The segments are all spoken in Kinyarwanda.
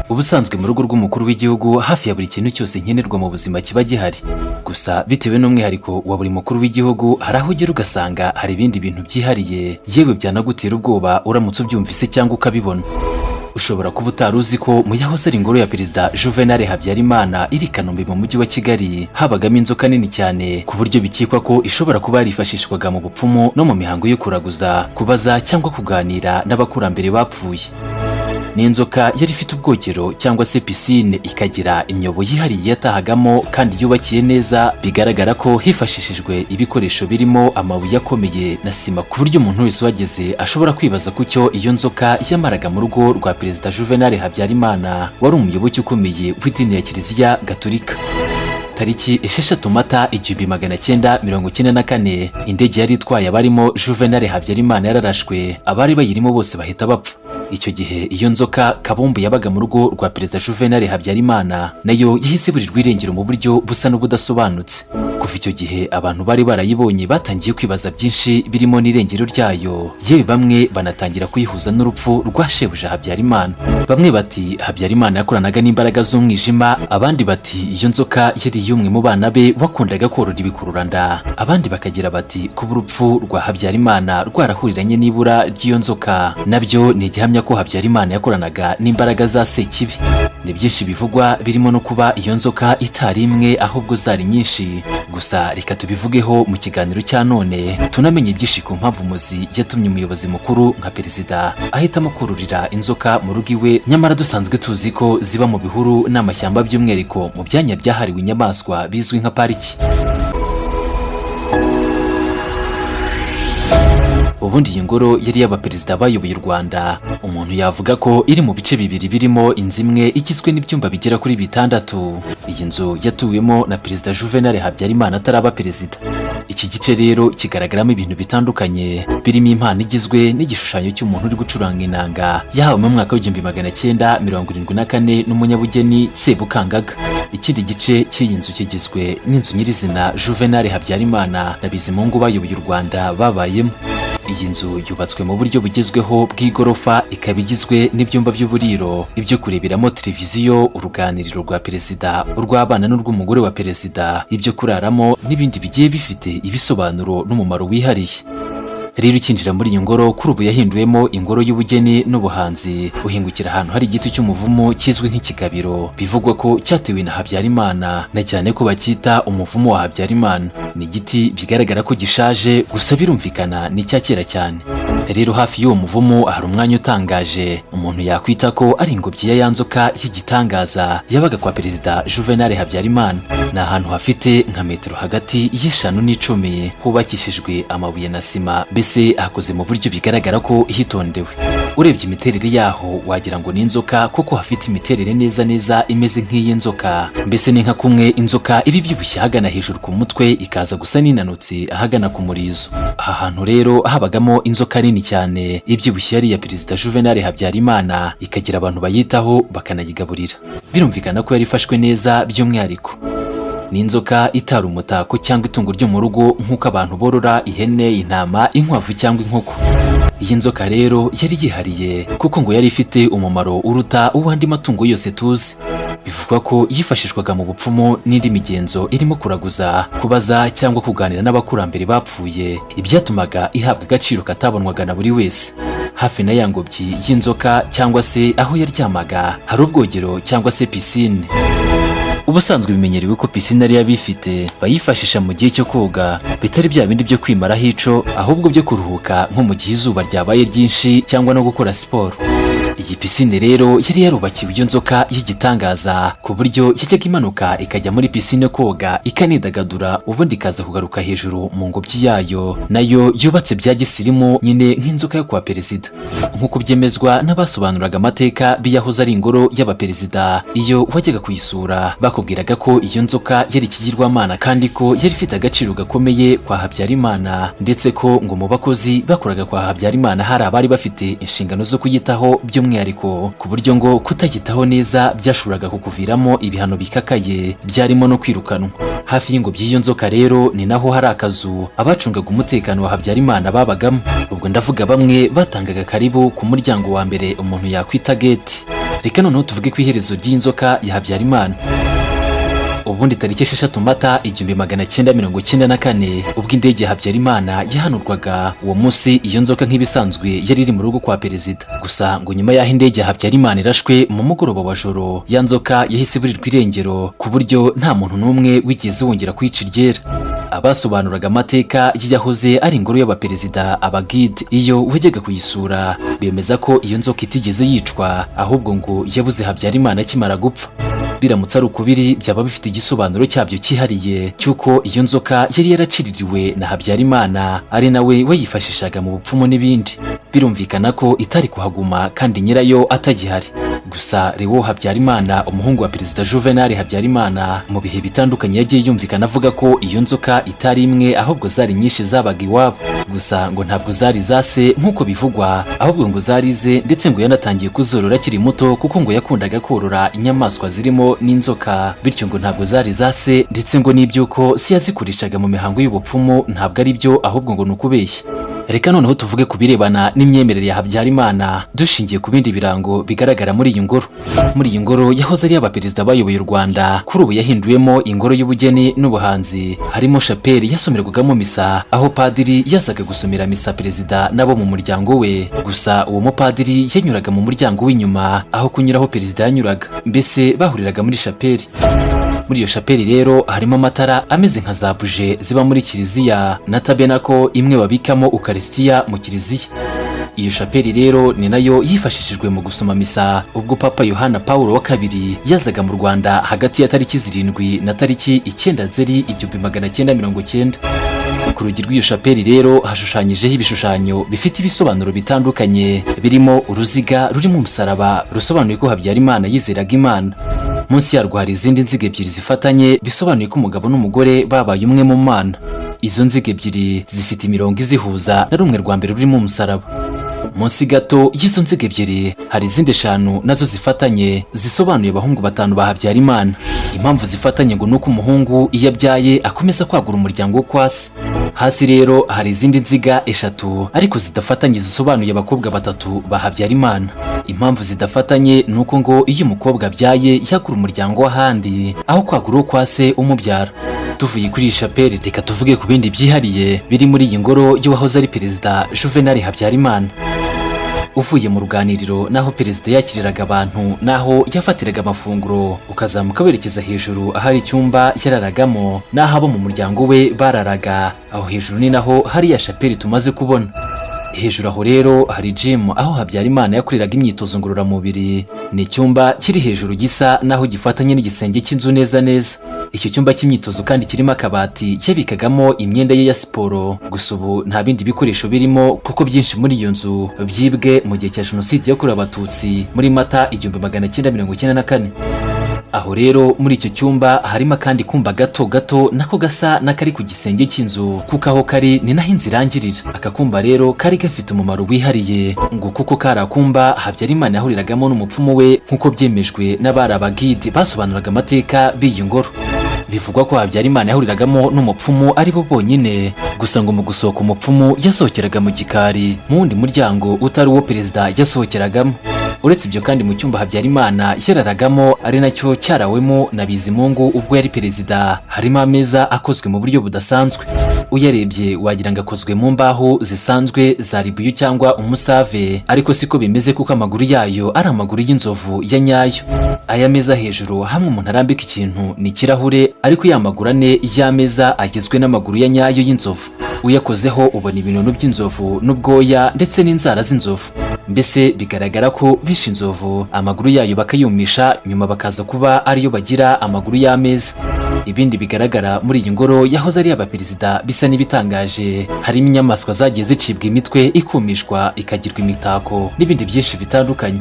Ubusanzwe mu rugo rw'umukuru w'igihugu hafi ya buri kintu cyose nkenerwa mu buzima kiba gihari. Gusa bitewe n'umwihariko wa buri mukuru w'igihugu hari aho ugera ugasanga hari ibindi bintu byihariye yewe byanagutera ubwoba uramutse ubyumvise cyangwa ukabibona. Ushobora kuba utari uzi ko mu yahoze ari ingoro ya Perezida Juvenal Habyarimana iri Kanombe mu mujyi wa Kigali habagamo inzoka nini cyane ku buryo bikekwa ko ishobora kuba yarifashishwaga mu bupfumu no mu mihango yo kuraguza, kubaza cyangwa kuganira n'abakurambere bapfuye. Ni inzoka yari ifite ubwogero cyangwa se pisine, ikagira imyobo yihariye yatahagamo kandi yubakiye neza, bigaragara ko hifashishijwe ibikoresho birimo amabuye akomeye na sima ku buryo umuntu wese uhageze ashobora kwibaza ku cyo iyo nzoka yamaraga mu rugo rwa Perezida Juvenal Habyarimana wari umuyoboke ukomeye w'idini ya Kiliziya Gatolika. Tariki 6 Mata 1994 indege yari itwaye abarimo Juvenal Habyarimana yararashwe, abari bayirimo bose bahita bapfa. Icyo gihe iyo nzoka kabumbu yabaga mu rugo rwa Perezida Juvenal Habyarimana nayo yahise burirwa irengero mu buryo busa n'ubudasobanutse. Kuva icyo gihe abantu bari barayibonye batangiye kwibaza byinshi birimo n'irengero ryayo, yewe bamwe banatangira kuyihuza n'urupfu rwa shebuja Habyarimana. Bamwe bati Habyarimana yakoranaga n'imbaraga z'umwijima, abandi bati iyo nzoka yari y'umwe mu bana be wakundaga korora ibikururanda, abandi bakagira bati kuba urupfu rwa Habyarimana rwarahuriranye n'ibura ry'iyo nzoka nabyo ni igihamya ko Habyarimana yakoranaga n'imbaraga za Sekibi. Ni byinshi bivugwa birimo no kuba iyo nzoka itari imwe ahubwo zari nyinshi. Gusa reka tubivugeho mu kiganiro cya none tunamenye byinshi ku mpamvu muzi yatumye umuyobozi mukuru nka Perezida ahitamo kururira inzoka mu rugo iwe, nyamara dusanzwe tuzi ko ziba mu bihuru n'amashyamba by'umwihariko mu byanya byahariwe inyamaswa bizwi nka pariki. Ubundi iyi ngoro yari y'abaperezida bayoboye u Rwanda. Umuntu yavuga ko iri mu bice bibiri birimo inzu imwe igizwe n'ibyumba bigera kuri 6. Iyi nzu yatuwemo na Perezida Juvenal Habyarimana ataraba perezida. Iki gice rero kigaragaramo ibintu bitandukanye birimo impano igizwe n'igishushanyo cy'umuntu uri gucuranga inanga yahawe mu mwaka w'1974 n'umunyabugeni Sebukangaga. Ikindi gice cy'iyi nzu kigizwe n'inzu nyirizina Juvenal Habyarimana na Bizimungu bayoboye u Rwanda babayemo. Iyi nzu yubatswe mu buryo bugezweho bw'igorofa, ikaba igizwe n'ibyumba by'uburiro, ibyo kureberamo televiziyo, uruganiriro rwa Perezida, urw'abana n'urw'umugore wa Perezida, ibyo kuraramo n'ibindi bigiye bifite ibisobanuro n'umumaro wihariye. Rero ukinjira muri iyi ngoro kuri ubu yahinduwemo ingoro y'ubugeni n'ubuhanzi, uhingukira ahantu hari igiti cy'umuvumo kizwi nk'ikigabiro, bivugwa ko cyatewe na Habyarimana, na cyane ko bacyita umuvumo wa Habyarimana. Ni igiti bigaragara ko gishaje, gusa birumvikana ni icya kera cyane. Rero hafi y'uwo muvumo hari umwanya utangaje umuntu yakwita ko ari ingobyi ya nzoka y'igitangaza yabaga kwa Perezida Juvenal Habyarimana. Ni ahantu hafite nka metero hagati y'5 n'10, hubakishijwe amabuye na sima, mbese hakoze mu buryo bigaragara ko hitondewe. Urebye imiterere yaho wagira ngo ni inzoka kuko hafite imiterere neza imeze nk'iyi nzoka, mbese ni nka kumwe inzoka ibi byibushye ahagana hejuru ku mutwe ikaza gusa n'inanutse ahagana ku murizo. Aha hantu rero habagamo inzoka nini cyane ibyibushye yari ya Perezida Juvenal Habyarimana, ikagira abantu bayitaho bakanayigaburira. Birumvikana ko yari ifashwe neza by'umwihariko. Ni inzoka itari umutako cyangwa itungo ryo mu rugo nk'uko abantu borora ihene, intama, inkwavu cyangwa inkoko. Iyi nzoka rero yari yihariye kuko ngo yari ifite umumaro uruta uw'andi matungo yose tuzi. Bivugwa ko yifashishwaga mu bupfumu n'indi migenzo irimo kuraguza, kubaza cyangwa kuganira n'abakurambere bapfuye, ibyatumaga ihabwa agaciro katabonwaga na buri wese. Hafi na ya ngobyi y'inzoka cyangwa se aho yaryamaga hari ubwogero cyangwa se pisine. Ubusanzwe bimenyerewe ko pisine ari abifite bayifashisha mu gihe cyo koga, bitari bya bindi byo kwimaraho ico, ahubwo byo kuruhuka nko mu gihe izuba ryabaye ryinshi cyangwa no gukora siporo. Iyi pisine rero yari yarubakiwe iyo nzoka y'igitangaza ku buryo yajyaga imanuka ikajya muri pisine koga ikanidagadura, ubundi ikaza kugaruka hejuru mu ngobyi yayo, nayo yubatse bya gisirimu nyine nk'inzoka yo kwa Perezida. Nk'uko byemezwa n'abasobanuraga amateka biyahoze ari ingoro y'abaperezida, iyo wajyaga kuyisura bakubwiraga ko iyo nzoka yari ikigirwamana kandi ko yari ifite agaciro gakomeye kwa Habyarimana, ndetse ko ngo mu bakozi bakoraga kwa Habyarimana hari abari bafite inshingano zo kuyitaho by'umwihariko, ku buryo ngo kutagitaho neza byashoboraga kukuviramo ibihano bikakaye byarimo no kwirukanwa. Hafi y'ingobyi y'iyo nzoka rero ni naho hari akazu abacungaga umutekano wa Habyarimana babagamo. Ubwo ndavuga bamwe batangaga karibu ku muryango wa mbere umuntu yakwita gate. Reka noneho tuvuge ku iherezo ry'inzoka ya Habyarimana. Ubundi tariki 6 Mata 1994 ubwo indege ya Habyarimana yahanurwaga, uwo munsi iyo nzoka nk'ibisanzwe yari iri mu rugo kwa perezida. Gusa ngo nyuma y'aho indege ya Habyarimana irashwe mu mugoroba wa joro, ya nzoka yahise iburirwa irengero ku buryo nta muntu n'umwe wigeze wongera kwica iryera. Abasobanuraga amateka y'yahoze ari ingoro y'abaperezida abagide iyo wajyaga kuyisura bemeza ko iyo nzoka itigeze yicwa, ahubwo ngo yabuze Habyarimana akimara gupfa. Biramutse ari ukubiri byaba bifite igisobanuro cyabyo cyihariye cy'uko iyo nzoka yari yaraciririwe na Habyarimana, ari nawe wayifashishaga mu bupfumu n'ibindi. Birumvikana ko itari kuhaguma kandi nyirayo atagihari. Gusa Leo Habyarimana, umuhungu wa perezida Juvenal Habyarimana, mu bihe bitandukanye yagiye yumvikana avuga ko iyo nzoka itari imwe ahubwo zari nyinshi zabaga iwabo. Gusa ngo ntabwo zari zase nk'uko bivugwa, ahubwo ngo zarize, ndetse ngo yanatangiye kuzorora akiri muto kuko ngo yakundaga korora inyamaswa zirimo n'inzoka, bityo ngo ntabwo zari zase, ndetse ngo n'ibyuko si yazikurishaga mu mihango y'ubupfumu ntabwo ari byo, ahubwo ngo ni ukubeshya. Reka noneho tuvuge ku birebana n'imyemerere ya Habyarimana dushingiye ku bindi birango bigaragara muri iyi ngoro. Muri iyi ngoro yahoze ari y'abaperezida bayoboye u Rwanda, kuri ubu yahinduwemo ingoro y'ubugeni n'ubuhanzi. Harimo chapelle yasomerwagamo misa, aho padiri yazaga gusomera misa perezida nabo mu muryango we. Gusa uwo mupadiri yanyuraga mu muryango w'inyuma aho kunyuraho perezida yanyuraga, mbese bahuriraga muri chapelle. Muri iyo chapelle rero harimo amatara ameze nka za buje ziba muri kiliziya na tabernacle imwe babikamo Ukaristiya mu kiliziya. Iyo chapelle rero ni nayo yifashishijwe mu gusoma misa ubwo Papa Yohana Paulo wa kabiri yazaga mu Rwanda hagati ya tariki 7 na tariki 9 Nzeri 1990. Ku rugi rw'iyo chapelle rero hashushanyijeho ibishushanyo bifite ibisobanuro bitandukanye, birimo uruziga rurimo umusaraba rusobanuye ko Habyarimana yizeraga Imana. Munsi yarwo hari izindi nziga ebyiri zifatanye bisobanuye ko umugabo n'umugore babaye umwe mu Mana. Izo nziga ebyiri zifite imirongo izihuza na rumwe rwa mbere rurimo umusaraba. Munsi gato y'izo nziga ebyiri hari izindi 5 nazo zifatanye zisobanuye abahungu 5 ba Habyarimana. Impamvu zifatanye ngo nuko umuhungu iyo abyaye akomeza kwagura umuryango wo kwasi. Hasi rero hari izindi nziga 3 ariko zidafatanye zisobanuye abakobwa 3 ba Habyarimana. Impamvu zidafatanye nuko ngo iyo umukobwa abyaye yagura umuryango w'ahandi aho kwagura uwo kwase umubyara. Tuvuye kuri chapelle, reka tuvuge ku bindi byihariye biri muri iyi ngoro y'uwahoze ari perezida Juvenal Habyarimana. Uvuye mu ruganiriro naho perezida yakiriraga abantu naho yafatiraga amafunguro, ukazamuka werekeza hejuru ahari icyumba yararagamo naho abo mu muryango we bararaga. Aho hejuru ni naho hari ya chapelle tumaze kubona. Hejuru aho rero hari gym aho Habyarimana yakoreraga imyitozo ngororamubiri. Ni icyumba kiri hejuru gisa naho gifatanye n'igisenge cy'inzu neza neza. Icyo cyumba cy'imyitozo kandi kirimo akabati cyabikagamo imyenda ye ya siporo. Gusa ubu nta bindi bikoresho birimo kuko byinshi muri iyo nzu byibwe mu gihe cya Jenoside yakorewe Abatutsi muri Mata 1994. Aho rero muri icyo cyumba harimo kandi kumba gato gato nako gasa n'akari ku gisenge cy'inzu, kuko aho kari ni naho inzira irangirira. Aka kumba rero kari gafite umumaro wihariye ngo kuko kari akumba Habyarimana yahuriragamo n'umupfumu we nk'uko byemejwe n'abari abagide basobanuraga amateka b'iyi ngoro. Bivugwa ko Habyarimana yahuriragamo n'umupfumu ari bo bonyine, gusa ngo mu gusohoka umupfumu yasohokeraga mu gikari mu wundi muryango utari uwo perezida yasohokeragamo. Uretse ibyo kandi mu cyumba Habyarimana yararagamo ari nacyo cyarawemo na Bizimungu ubwo yari perezida, harimo ameza akozwe mu buryo budasanzwe. Uyarebye wagira ngo akozwe mu mbaho zisanzwe za ribuyu cyangwa umusave, ariko siko bimeze kuko amaguru yayo ari amaguru y'inzovu ya nyayo. Aya meza hejuru hamwe umuntu arambika ikintu ni ikirahure, ariko ya maguru ane y'ameza agizwe n'amaguru ya nyayo y'inzovu. Uyakozeho ubona ibintu by'inzovu n'ubwoya ndetse n'inzara z'inzovu. Mbese bigaragara ko bishe inzovu, amaguru yayo bakayumisha, nyuma bakaza kuba ariyo bagira amaguru y'ameza. Ibindi bigaragara muri iyi ngoro yahoze ari y'abaperezida bisa n'ibitangaje, harimo inyamaswa zagiye zicibwa imitwe ikumishwa ikagirwa imitako n'ibindi byinshi bitandukanye.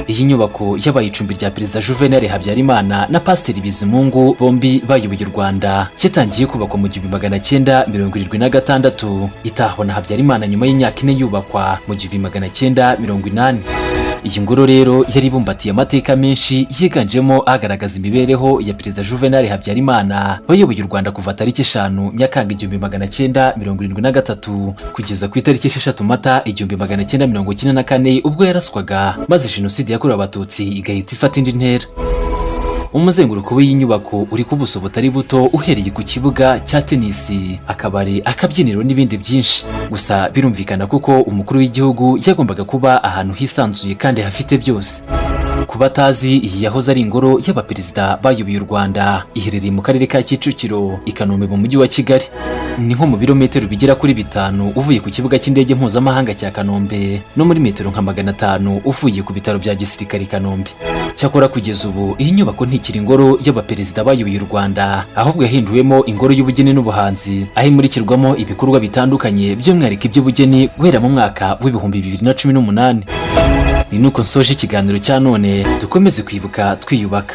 Iyi nyubako yabaye icumbi rya perezida Juvenal Habyarimana na Pasiteri Bizimungu, bombi bayoboye u Rwanda. Cyatangiye kubakwa mu 1976, itahwa na Habyarimana nyuma y'imyaka 4 yubakwa mu 1980. Iyi ngoro rero yari ibumbatiye amateka menshi yiganjemo agaragaza imibereho ya Perezida Juvenal Habyarimana wayoboye u Rwanda kuva tariki 5 Nyakanga 1973 kugeza ku itariki 6 Mata 1994 ubwo yaraswaga maze jenoside yakorewe Abatutsi igahita ifata indi ntera. Umuzenguruko w'iyi nyubako uri ku buso butari buto uhereye ku kibuga cya tenisi, akabari, akabyiniro n'ibindi byinshi. Gusa birumvikana kuko umukuru w'igihugu yagombaga kuba ahantu hisanzuye kandi hafite byose. Ku batazi, iyi yahoze ari ingoro y'abaperezida bayoboye u Rwanda, iherereye mu karere ka Kicukiro, i Kanombe mu mujyi wa Kigali. Ni nko mu birometero bigera kuri 5 uvuye ku kibuga cy'indege mpuzamahanga cya Kanombe, no muri metero nka 500 uvuye ku bitaro bya gisirikare i Kanombe. Cyakora kugeza ubu iyi nyubako ntikiri ingoro y'abaperezida bayoboye u Rwanda, ahubwo yahinduwemo ingoro y'ubugeni n'ubuhanzi, aho imurikirwamo ibikorwa bitandukanye by'umwihariko iby'ubugeni guhera mu mwaka w'ibihumbi 2018. Ni nuko nsoje ikiganiro cya none, dukomeze kwibuka twiyubaka.